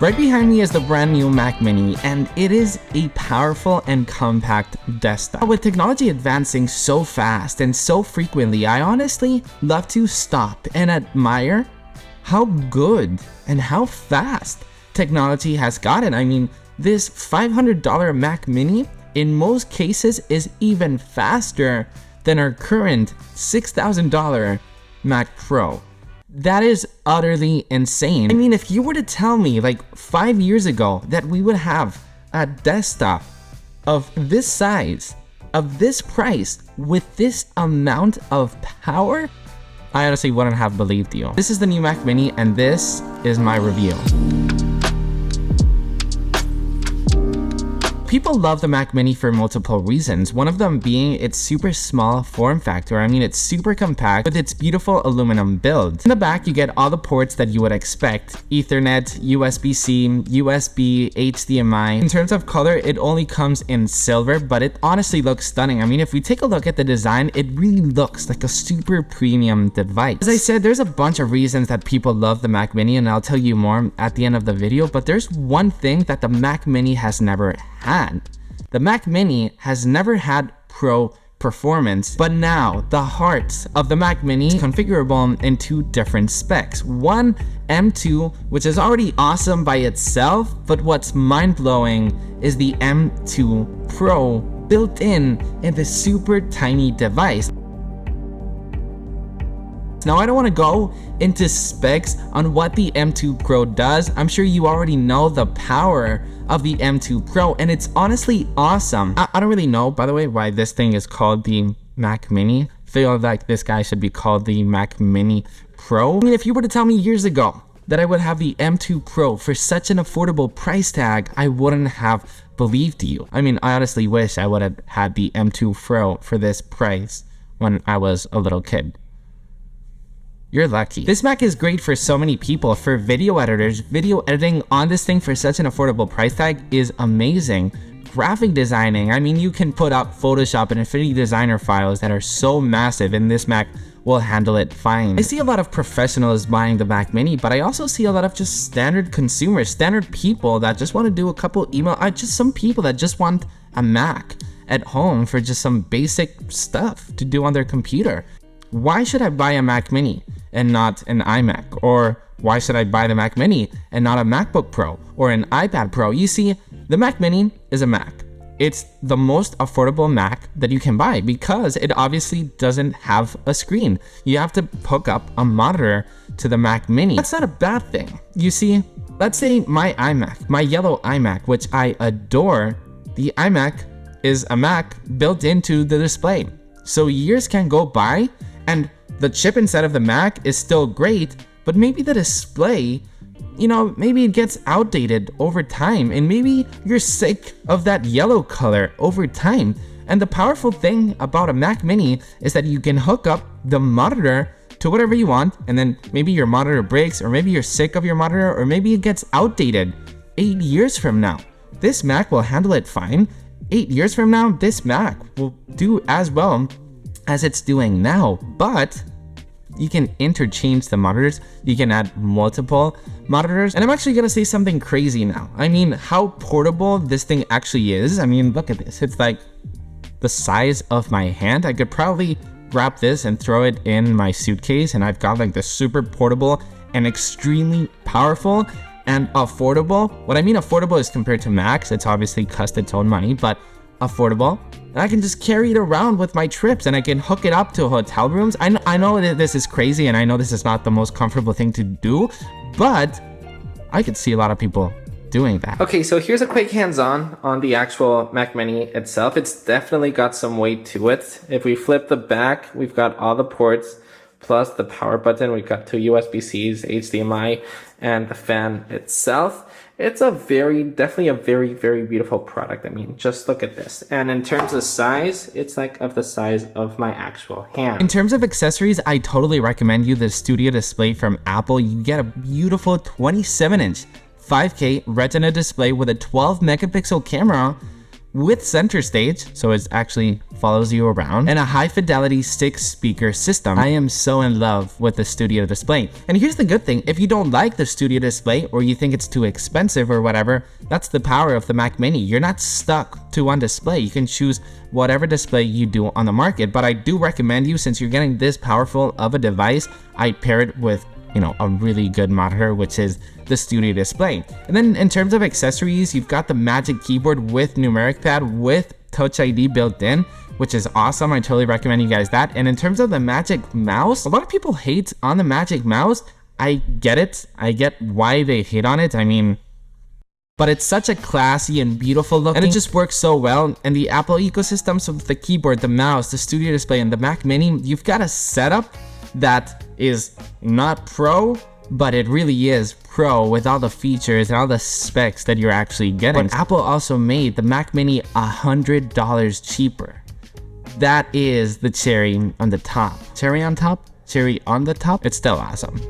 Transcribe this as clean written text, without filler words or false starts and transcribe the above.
Right behind me is the brand new Mac Mini, and it is a powerful and compact desktop. With technology advancing so fast and so frequently, I honestly love to stop and admire how good and how fast technology has gotten. I mean, this $500 Mac Mini in most cases is even faster than our current $6,000 Mac Pro. That is utterly insane. I mean, if you were to tell me like 5 years ago that we would have a desktop of this size, of this price, with this amount of power, I honestly wouldn't have believed you. This is the new Mac Mini, and this is my review. People love the Mac Mini for multiple reasons, one of them being its super small form factor. I mean, it's super compact with its beautiful aluminum build. In the back, you get all the ports that you would expect: Ethernet, USB-C, USB, HDMI. In terms of color, it only comes in silver, but it honestly looks stunning. I mean, if we take a look at the design, it really looks like a super premium device. As I said, there's a bunch of reasons that people love the Mac Mini, and I'll tell you more at the end of the video, but there's one thing that the Mac Mini has never had. The Mac Mini has never had Pro performance, but now the heart of the Mac Mini is configurable in two different specs. One, M2, which is already awesome by itself, but what's mind-blowing is the M2 Pro built in this super tiny device. Now, I don't want to go into specs on what the M2 Pro does. I'm sure you already know the power of the M2 Pro, and it's honestly awesome. I don't really know, by the way, why this thing is called the Mac Mini. I feel like this guy should be called the Mac Mini Pro. I mean, if you were to tell me years ago that I would have the M2 Pro for such an affordable price tag, I wouldn't have believed you. I mean, I honestly wish I would have had the M2 Pro for this price when I was a little kid. You're lucky. This Mac is great for so many people. For video editors, video editing on this thing for such an affordable price tag is amazing. Graphic designing, I mean, you can put up Photoshop and Affinity Designer files that are so massive, and this Mac will handle it fine. I see a lot of professionals buying the Mac Mini, but I also see a lot of just standard consumers, standard people that just want to do a couple just some people that just want a Mac at home for just some basic stuff to do on their computer. Why should I buy a Mac Mini and not an iMac? Or why should I buy the Mac Mini and not a MacBook Pro or an iPad Pro? You see, the Mac Mini is a Mac. It's the most affordable Mac that you can buy because it obviously doesn't have a screen. You have to hook up a monitor to the Mac Mini. That's not a bad thing. You see, let's say my iMac, my yellow iMac, which I adore, the iMac is a Mac built into the display. So years can go by and the chip inside of the Mac is still great, but maybe the display, maybe it gets outdated over time, and maybe you're sick of that yellow color over time. And the powerful thing about a Mac Mini is that you can hook up the monitor to whatever you want, and then maybe your monitor breaks, or maybe you're sick of your monitor, or maybe it gets outdated 8 years from now. This Mac will handle it fine. 8 years from now, this Mac will do as well as it's doing now, but you can interchange the monitors. You can add multiple monitors, and I'm actually gonna say something crazy now. I mean, how portable this thing actually is. I mean, look at this. It's like the size of my hand. I could probably grab this and throw it in my suitcase, and I've got like the super portable and extremely powerful and affordable. What I mean affordable is compared to Macs, it's obviously cost its own money, but affordable. And I can just carry it around with my trips, and I can hook it up to hotel rooms. I know that this is crazy, and I know this is not the most comfortable thing to do, but I could see a lot of people doing that. Okay, so here's a quick hands-on on the actual Mac Mini itself. It's definitely got some weight to it. If we flip the back, we've got all the ports plus the power button. We've got two USB-Cs, HDMI, and the fan itself. It's definitely a very, very beautiful product. I mean, just look at this. And in terms of size, it's like of the size of my actual hand. In terms of accessories, I totally recommend you the Studio Display from Apple. You get a beautiful 27-inch 5K Retina display with a 12 megapixel camera with center stage, so it actually follows you around, and a high fidelity 6-speaker system. I am so in love with the studio display. And here's the good thing, if you don't like the studio display or you think it's too expensive or whatever, that's the power of the Mac Mini. You're not stuck to one display. You can choose whatever display you do on the market, but I do recommend you, since you're getting this powerful of a device, I pair it with, you know, a really good monitor, which is the studio display. And then in terms of accessories, you've got the Magic Keyboard with numeric pad with Touch ID built in, which is awesome. I totally recommend you guys that. And in terms of the Magic Mouse, a lot of people hate on the Magic Mouse. I get it. I get why they hate on it. I mean, but it's such a classy and beautiful look, and it just works so well. And the Apple ecosystem, so the keyboard, the mouse, the studio display, and the Mac Mini, you've got a setup that is not pro, but it really is pro with all the features and all the specs that you're actually getting. But Apple also made the Mac Mini $100 cheaper. That is the cherry on the top. Cherry on top? Cherry on the top? It's still awesome.